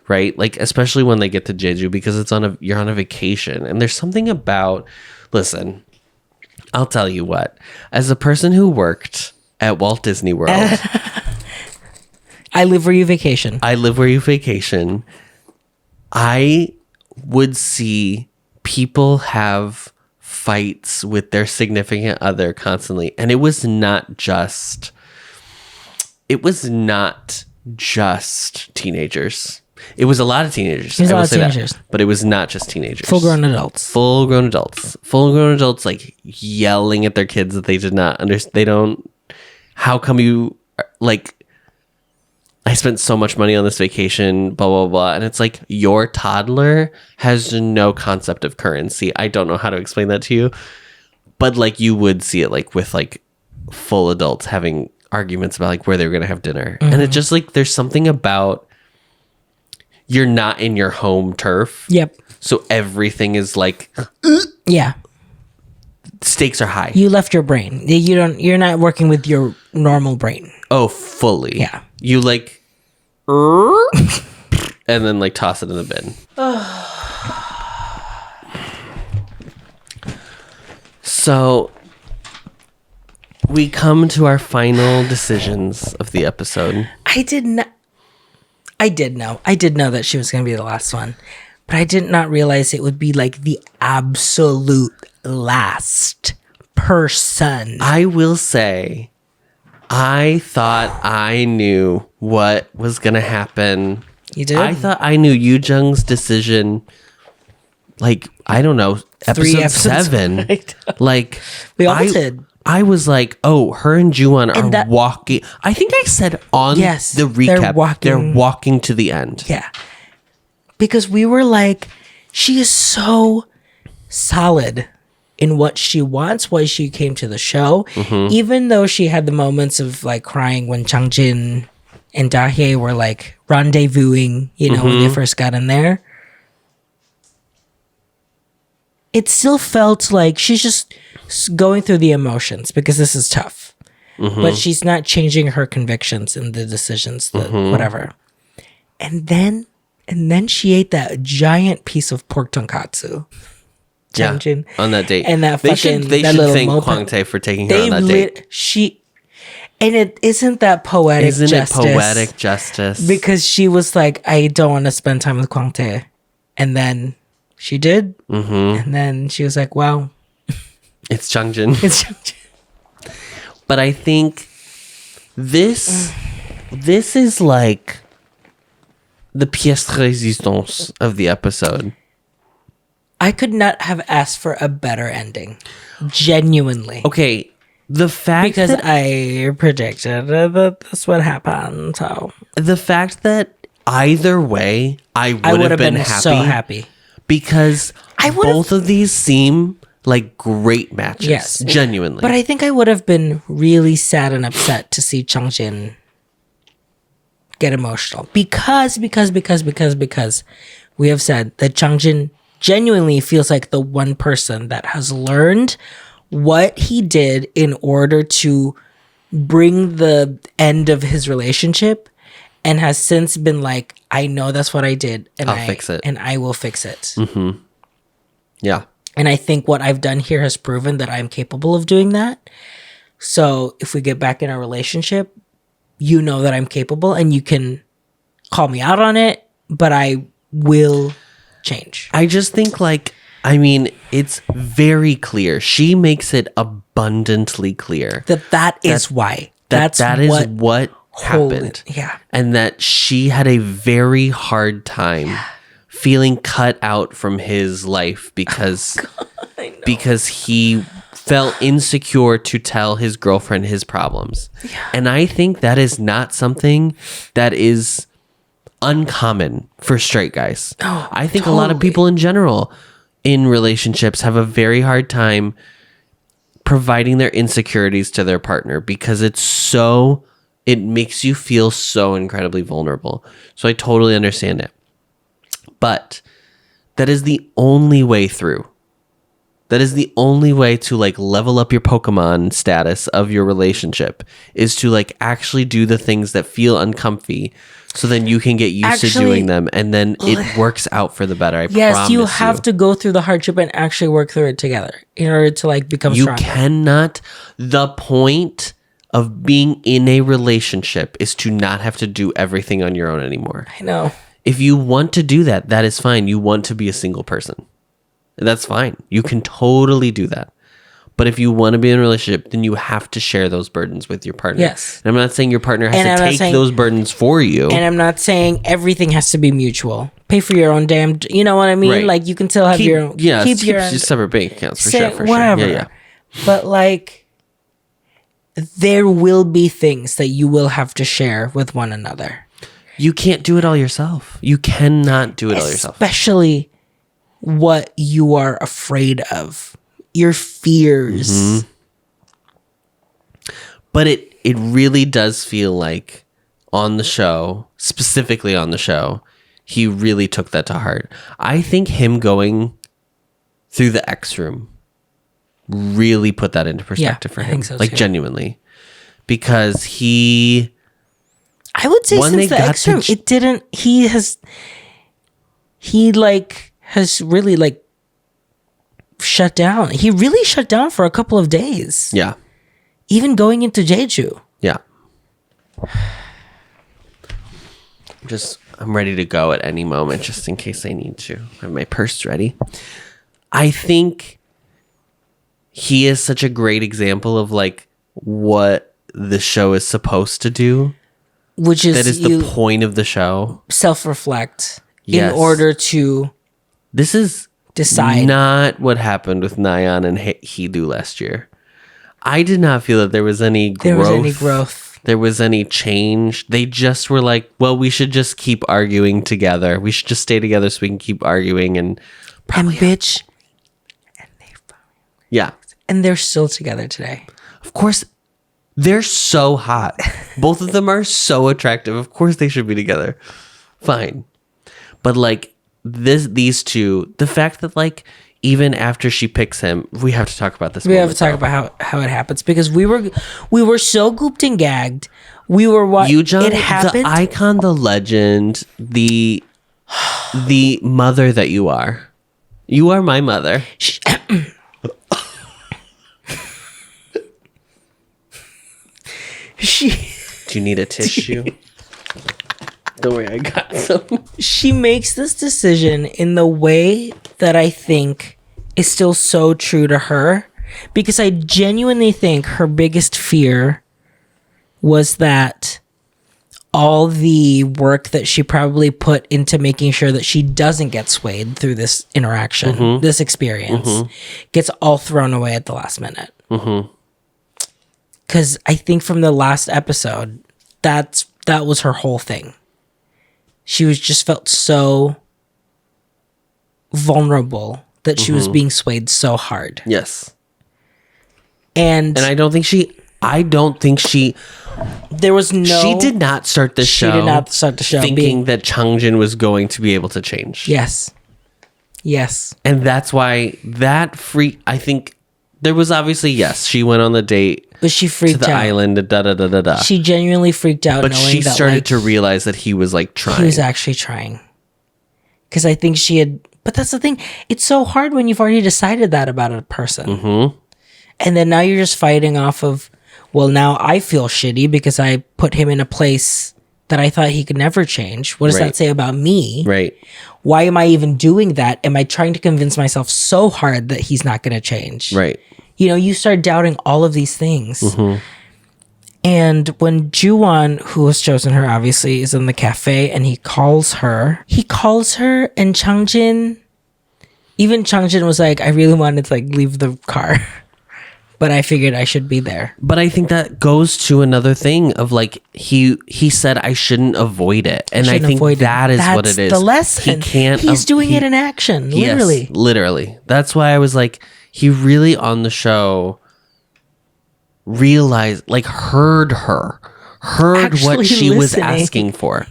right? Like, especially when they get to Jeju, because you're on a vacation, and there's something about, listen, I'll tell you what, as a person who worked at Walt Disney World, I live where you vacation. I would see people have fights with their significant other constantly. And it was not just teenagers. It was a lot of teenagers. It was a lot of teenagers. But it was not just teenagers. Full-grown adults. Full-grown adults like yelling at their kids that they did not understand. How come you, like, I spent so much money on this vacation, blah, blah, blah. And it's like, your toddler has no concept of currency. I don't know how to explain that to you. But like, you would see it like with like full adults having arguments about like where they were going to have dinner. And it's just like, there's something about, you're not in your home turf. Yep. So everything is like, yeah. Stakes are high. You left your brain. You're not working with your normal brain. Oh, fully. Yeah. You like, and then like toss it in the bin. So we come to our final decisions of the episode. I did know that she was going to be the last one, but I did not realize it would be like the absolute last person. I will say, I thought I knew what was going to happen. You did? I thought I knew Yujung's decision, like, I don't know, episode 7. Right? Like, We all did. I was like, oh, her and Juwon are walking. I think I said on the recap, they're walking to the end. Yeah. Because we were like, she is so solid in what she wants, why she came to the show. Even though she had the moments of like crying when Changjin and Dahye were like rendezvousing, when they first got in there. It still felt like she's just going through the emotions because this is tough. But she's not changing her convictions and the decisions, whatever. And then she ate that giant piece of pork tonkatsu. Changjin, on that date. And that they should thank Kwangtae for taking her on that date. And it isn't that poetic Isn't justice. it poetic justice? Because she was like, I don't want to spend time with Kwangtae. And then she did. And then she was like, wow. It's Jongjin. It's Changjin. But I think this is like the pièce de résistance of the episode. I could not have asked for a better ending. Genuinely. Okay, the fact because that I predicted that this would happen. So the fact that either way, I would have been happy. So happy. Because both of these seem like great matches. Yes. Genuinely. But I think I would have been really sad and upset to see Changjin get emotional. Because we have said that Changjin genuinely feels like the one person that has learned what he did in order to bring the end of his relationship and has since been like, I know that's what I did and I'll fix it. And I will fix it. Yeah. And I think what I've done here has proven that I'm capable of doing that. So if we get back in a relationship, you know that I'm capable and you can call me out on it, but I will change. I just think it's very clear. She makes it abundantly clear That is why. That is what happened. Yeah. And that she had a very hard time feeling cut out from his life because he felt insecure to tell his girlfriend his problems. Yeah. And I think that is not something that is uncommon for straight guys. Oh, I think a lot of people in general in relationships have a very hard time providing their insecurities to their partner because it makes you feel so incredibly vulnerable. So I totally understand it. But that is the only way through. That is the only way to level up your Pokemon status of your relationship is to actually do the things that feel uncomfy so then you can get used to doing them and then it works out for the better. I promise you have to go through the hardship and actually work through it together in order to become stronger. You cannot. The point of being in a relationship is to not have to do everything on your own anymore. I know. If you want to do that, that is fine. You want to be a single person. That's fine. You can totally do that. But if you want to be in a relationship, then you have to share those burdens with your partner. Yes. And I'm not saying your partner has to take those burdens for you. And I'm not saying everything has to be mutual. Pay for your own damn, you know what I mean? Right. You can still have your own. Yeah, keep your separate bank accounts for sure. Whatever. Yeah. But there will be things that you will have to share with one another. You can't do it all yourself. You cannot do it all yourself. Especially what you are afraid of. Your fears. But it really does feel like on the show, specifically on the show, he really took that to heart. I think him going through the X room really put that into perspective for him. I think so too. Genuinely. Because I would say since the X room, it didn't. He has really shut down. He really shut down for a couple of days. Yeah. Even going into Jeju. Yeah. I'm ready to go at any moment just in case I need to. I have my purse ready. I think he is such a great example of what the show is supposed to do. Which is the point of the show. Self-reflect in order to decide. Not what happened with Nayeon and Heedu last year. I did not feel that there was any growth. There was any change. They just were well, we should just keep arguing together. We should just stay together so we can keep arguing and bitch. And yeah. And they're still together today. Of course, They're so hot. Both of them are so attractive. Of course they should be together. Fine. But like these two, the fact that like even after she picks him, we have to talk about this. We have to talk about how it happens because we were so gooped and gagged. We were Yujung, it happened. the icon, the legend, the mother that you are. You are my mother. Do you need a tissue? Don't worry, I got some. She makes this decision in the way that I think is still so true to her, because I genuinely think her biggest fear was that all the work that she probably put into making sure that she doesn't get swayed through this interaction, this experience, gets all thrown away at the last minute. Because I think from the last episode, that was her whole thing. She was just felt so vulnerable that she was being swayed so hard. Yes. And I don't think she there was no, she did not start the show. She did not start the show thinking that Changjin was going to be able to change. Yes. And that's why I think there was obviously, yes, she went on the date. But she freaked to the out. island, She genuinely freaked out. But she that, started like, to realize that he was like trying. He was actually trying. Because I think she had, but that's the thing. It's so hard when you've already decided that about a person. And then now you're just fighting off of, well, now I feel shitty because I put him in a place that I thought he could never change. What does that say about me? Right. Why am I even doing that? Am I trying to convince myself so hard that he's not going to change? Right. You know, you start doubting all of these things. And when Juwon, who has chosen her, obviously, is in the cafe and he calls her and Changjin, even Changjin was like, I really wanted to like leave the car, but I figured I should be there. But I think that goes to another thing of like, he said I shouldn't avoid it. And I think that is what it is. That's the lesson. He's doing it in action, literally. Yes, literally. That's why I was like, he really on the show realized, like heard Actually what she was listening. asking for.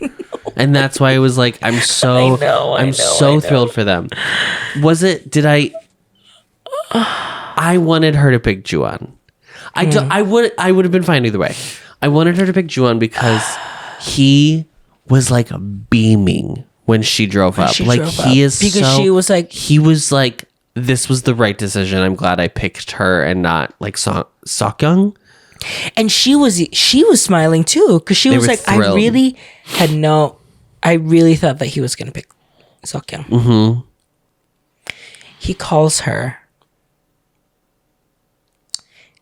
And that's why it was like, I'm so thrilled for them. I wanted her to pick Juwon. I would have been fine either way. I wanted her to pick Juwon because he was like beaming when she drove up. She was like, this was the right decision. I'm glad I picked her and not like Seokyung. And she was smiling too, because she was like, thrilled. I really thought that he was going to pick Seokyung. He calls her.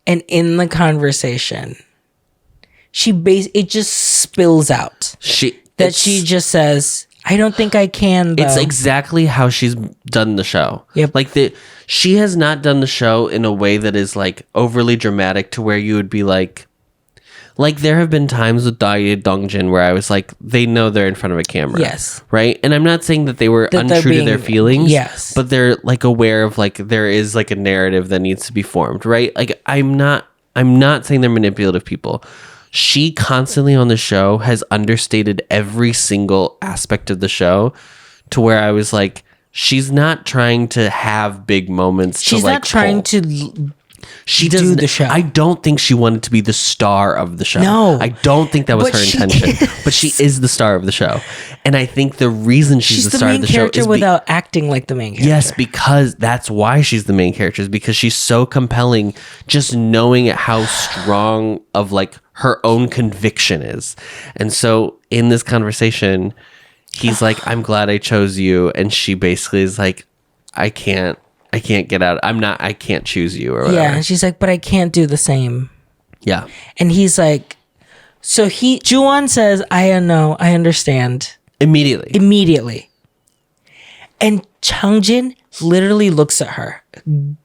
And in the conversation, it just spills out. She just says, I don't think I can, though. It's exactly how she's done the show. Yep. Like she has not done the show in a way that is like overly dramatic to where you would be like there have been times with Dahye and Dongjin where I was like, they know they're in front of a camera. Yes. Right? And I'm not saying that they were untrue to their feelings. Yes. But they're like aware of like, there is like a narrative that needs to be formed. Right? Like I'm not saying they're manipulative people. She constantly on the show has understated every single aspect of the show to where I was like, she's not trying to have big moments. She's not trying to she doesn't do the show. I don't think she wanted to be the star of the show. No. I don't think that was her intention. But she is the star of the show. And I think the reason she's the star of the show is without acting like the main character. Yes, because that's why she's the main character, is because she's so compelling, just knowing how strong of like her own conviction is. And so in this conversation, he's like, I'm glad I chose you. And she basically is like, I can't get out. I can't choose you or whatever. Yeah. And she's like, but I can't do the same. Yeah. And he's like, Juwon says, I know, I understand. Immediately. And Changjin literally looks at her,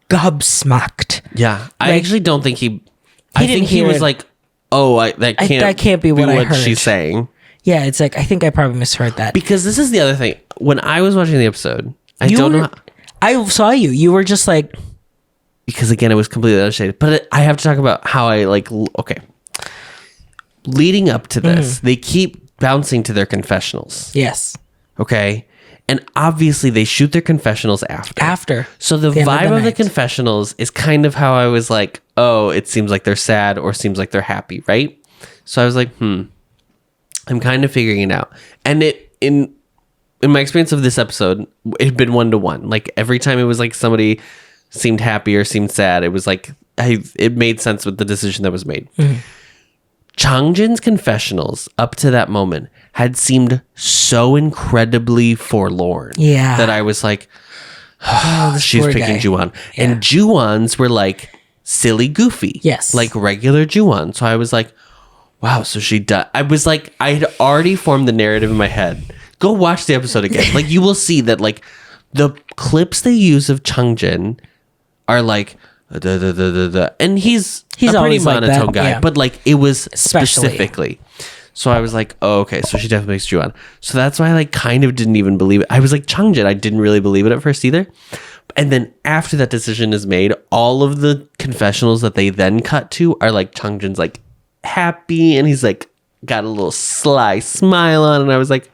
gobsmacked. Yeah. I actually don't think I think he was like, oh, that can't be what I heard. She's saying. Yeah. It's like, I think I probably misheard that. Because this is the other thing. When I was watching the episode, I don't know. I saw you. You were just like... Because again, it was completely understated. But I have to talk about how I like... Okay. leading up to this, they keep bouncing to their confessionals. Yes. Okay. And obviously they shoot their confessionals after. So the vibe of the confessionals is kind of how I was like, oh, it seems like they're sad or seems like they're happy, right? So I was like, I'm kind of figuring it out. And in my experience of this episode, it had been 1-to-1. Like every time it was like somebody seemed happy or seemed sad, it was like it made sense with the decision that was made. Changjin's confessionals up to that moment had seemed so incredibly forlorn. Yeah. That I was like, she's picking Juwon. Yeah. And Juwon's were like silly, goofy. Yes. Like regular Juwon. So I was like, wow, so she does. I was like, I had already formed the narrative in my head. Go watch the episode again. Like you will see that like the clips they use of Changjin are like, and he's a pretty monotone guy, yeah. But like it was specifically. So I was like, oh, okay, so she definitely makes Juwon. So that's why I like kind of didn't even believe it. I was like, Changjin, I didn't really believe it at first either. And then after that decision is made, all of the confessionals that they then cut to are like Changjin's like happy and he's like got a little sly smile on, and I was like,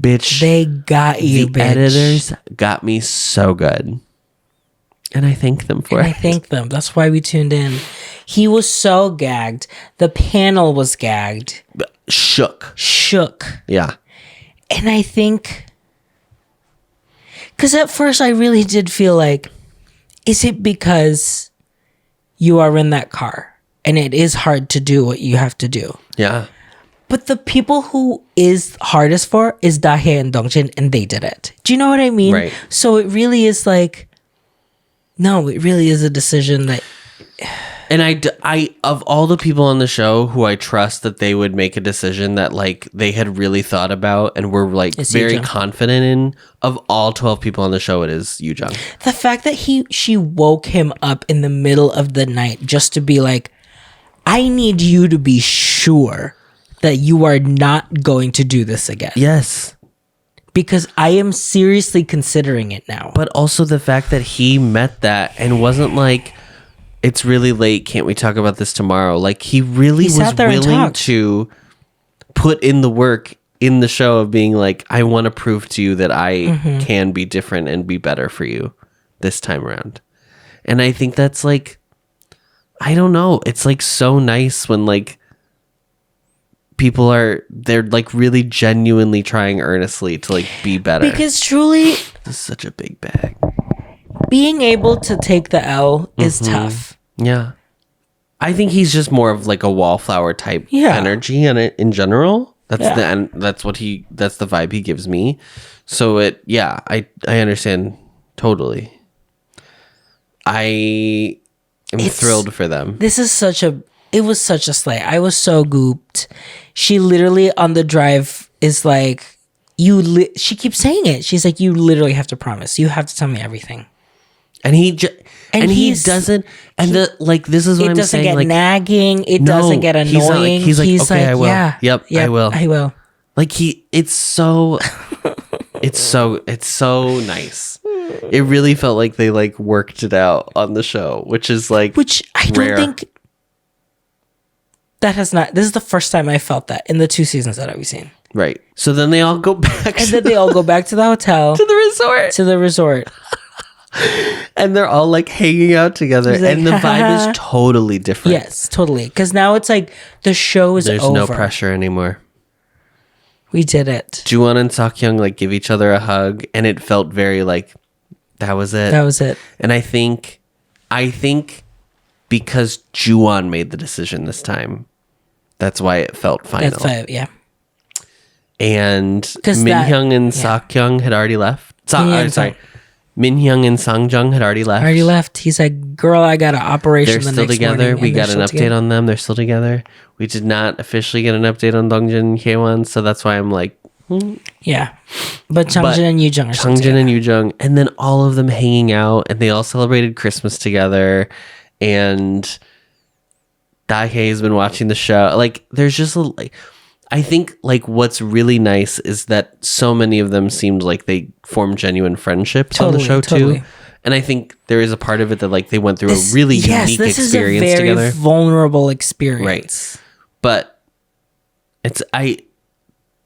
bitch, they got you, the editors got me so good. And I thank them for it. I thank them. That's why we tuned in. He was so gagged. The panel was gagged. Shook. Yeah. And I think... Because at first I really did feel like, is it because you are in that car and it is hard to do what you have to do? Yeah. But the people who is hardest for is Dahye and Dongjin, and they did it. Do you know what I mean? Right. So it really is like... No, it really is a decision that... And I, of all the people on the show who I trust that they would make a decision that like they had really thought about and were like very confident in, of all 12 people on the show, it is Yujung. The fact that she woke him up in the middle of the night just to be like, I need you to be sure that you are not going to do this again. Yes. Because I am seriously considering it now. But also the fact that he met that and wasn't like, it's really late, can't we talk about this tomorrow? Like he really was willing to put in the work in the show of being like, I want to prove to you that I can be different and be better for you this time around. And I think that's like, I don't know. It's like so nice when like they're like really genuinely trying earnestly to like be better. Because truly, this is such a big bag. Being able to take the L is tough. Yeah. I think he's just more of like a wallflower type energy in general. That's that's the vibe he gives me. So I understand totally. I am thrilled for them. This is it was such a slay. I was so gooped. She literally on the drive is like, she keeps saying it. She's like, you literally have to promise. You have to tell me everything. And he doesn't. And this is what I'm saying. It doesn't get nagging. It doesn't get annoying. He's like, okay, I will. Yeah, yep, I will. I will. Like it's so nice. It really felt like they like worked it out on the show, which I don't think that has not. This is the first time I felt that in the 2 seasons that I've seen. Right. So then they all go back. And then they all go back to the hotel. To the resort. And they're all like hanging out together. Like, and the vibe is totally different. Yes, totally. Because now it's like the show is over. There's no pressure anymore. We did it. Juwon and Seokyung like give each other a hug. And it felt very like, that was it. That was it. And I think because Juwon made the decision this time, that's why it felt final. That's why, yeah. And Minhyung and Seokyung had already left. Minhyung and Sangjeong had already left. He's like, girl, I got an operation. They're still together. We got an update on them. They're still together. We did not officially get an update on Dongjin and Hyewon, so that's why I'm like, yeah. But Changjin and Yujung are still together. And Yujung, and then all of them hanging out, and they all celebrated Christmas together, and Dahye has been watching the show. Like, there's just I think like what's really nice is that so many of them seemed like they formed genuine friendships on the show too. And I think there is a part of it that like they went through a really unique experience together. This is a very vulnerable experience. Right. But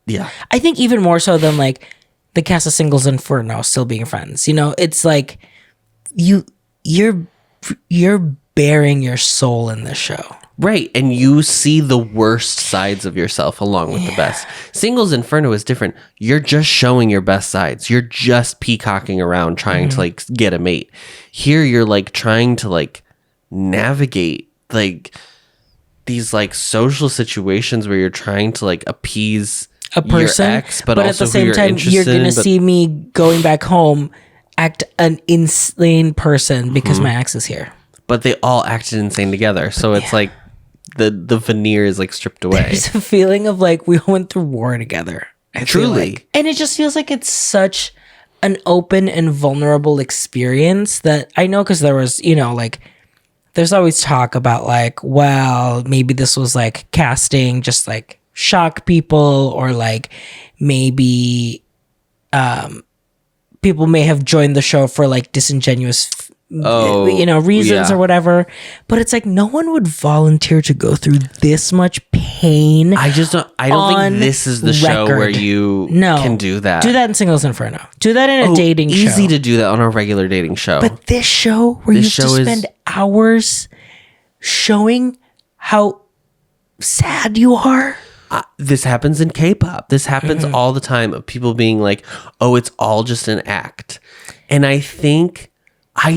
yeah. I think even more so than like the cast of Singles Inferno still being friends. You know, it's like you're bearing your soul in this show. Right. And you see the worst sides of yourself along with the best. Singles Inferno is different. You're just showing your best sides. You're just peacocking around trying to like get a mate. Here you're like trying to like navigate like these like social situations where you're trying to like appease a person, your ex, but also at the same time you're gonna see me going back home act an insane person because my ex is here. But they all acted insane together, so it's like the veneer is like stripped away. There's a feeling of like we went through war together. I Truly. like. And it just feels like it's such an open and vulnerable experience that I know, because there was, you know, like there's always talk about like, well, maybe this was like casting just like shock people, or like maybe people may have joined the show for like disingenuous reasons or whatever, but it's like no one would volunteer to go through this much pain. I don't think this is the show where you can do that. Do that in Singles Inferno. Do that in a dating show. Easy to do that on a regular dating show. But this show where you have to spend hours showing how sad you are. This happens in K-pop. This happens all the time, of people being like, oh, it's all just an act. And I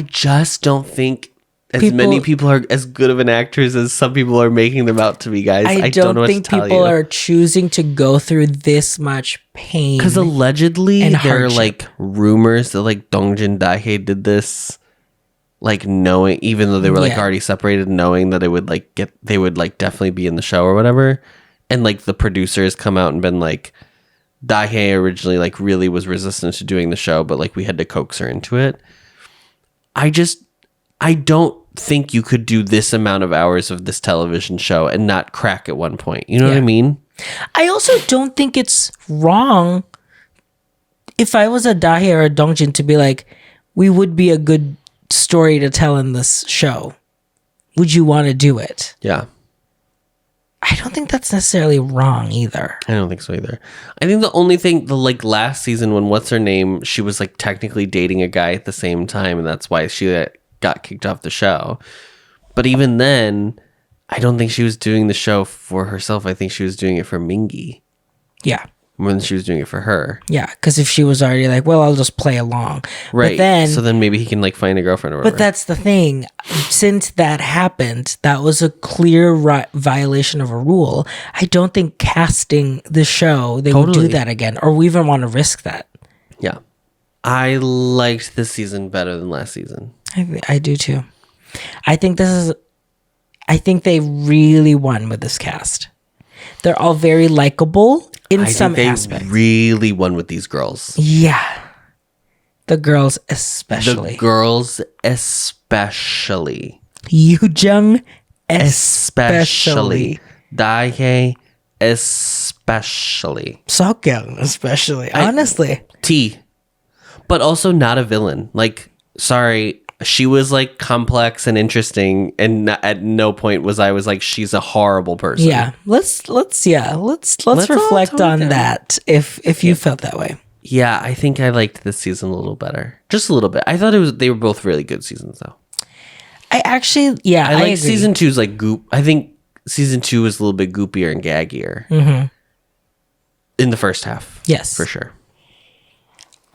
just don't think many people are as good of an actors as some people are making them out to be, guys. I don't know what to tell you. People are choosing to go through this much pain. Because allegedly there are like rumors that like Dongjin Dahye did this, like knowing, even though they were like already separated, knowing that they would definitely be in the show or whatever. And like the producers come out and been like, Dahye originally like really was resistant to doing the show, but like we had to coax her into it. I don't think you could do this amount of hours of this television show and not crack at one point. You know what I mean? I also don't think it's wrong if I was a Dahye or a Dongjin to be like, we would be a good story to tell in this show. Would you want to do it? Yeah. I don't think that's necessarily wrong either. I don't think so either. I think the only thing, the like last season when what's her name, she was like technically dating a guy at the same time, and that's why she got kicked off the show. But even then, I don't think she was doing the show for herself. I think she was doing it for Mingi. Yeah. More than she was doing it for her. Yeah, because if she was already like, well, I'll just play along. Right. So then maybe he can like find a girlfriend or whatever. But that's the thing. Since that happened, that was a clear violation of a rule. I don't think casting the show, they would do that again. Or we even want to risk that. Yeah. I liked this season better than last season. I do too. I think they really won with this cast. They're all very likable in some aspects. They really won with these girls. Yeah. The girls especially. Yujung especially. Dahye especially. Seokyung especially. Honestly. T. But also not a villain. Like, sorry, she was like complex and interesting, and at no point was I like, she's a horrible person. Yeah. Let's reflect on that if you felt that way. Yeah, I think I liked this season a little better. Just a little bit. I thought they were both really good seasons though. I like season 2's like goop. I think season 2 was a little bit goopier and gaggier. In the first half. Yes. For sure.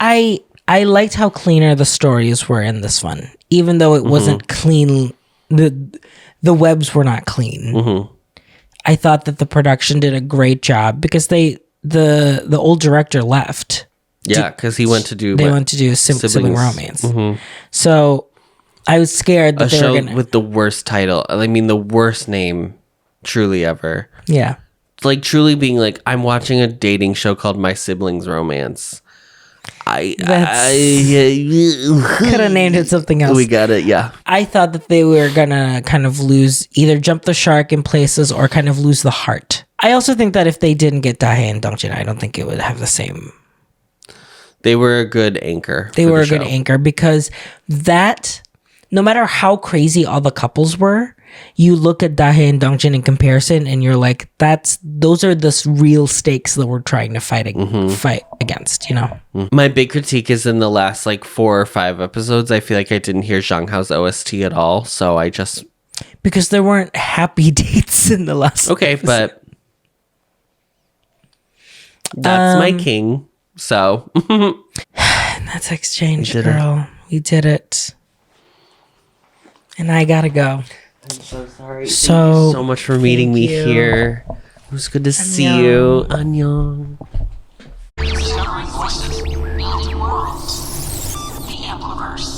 I liked how cleaner the stories were in this one, even though it wasn't clean. The webs were not clean. I thought that the production did a great job because the old director left. Yeah, because he went to do sibling romance. So I was scared that they were gonna with the worst title. I mean, the worst name, truly ever. Yeah, like truly being like, I'm watching a dating show called My Siblings Romance. Could have named it something else. We got it, yeah. I thought that they were gonna kind of either jump the shark in places or kind of lose the heart. I also think that if they didn't get Dahye and Dongjin, I don't think it would have the same. They were a good anchor. They were a good anchor because that, no matter how crazy all the couples were, you look at Dahye and Dongjin in comparison, and you're like, those are the real stakes that we're trying to fight against, you know. My big critique is in the last like 4 or 5 episodes, I feel like I didn't hear Zhang Hao's OST at all, so I just because there weren't happy dates in the last. Okay, episode. But that's my king. So that's exchange, girl. We did it. And I gotta go. I'm so sorry. So, thank you so much for meeting me here. It was good to see you. Annyeong. Discovering voices, building worlds. The Ampliverse.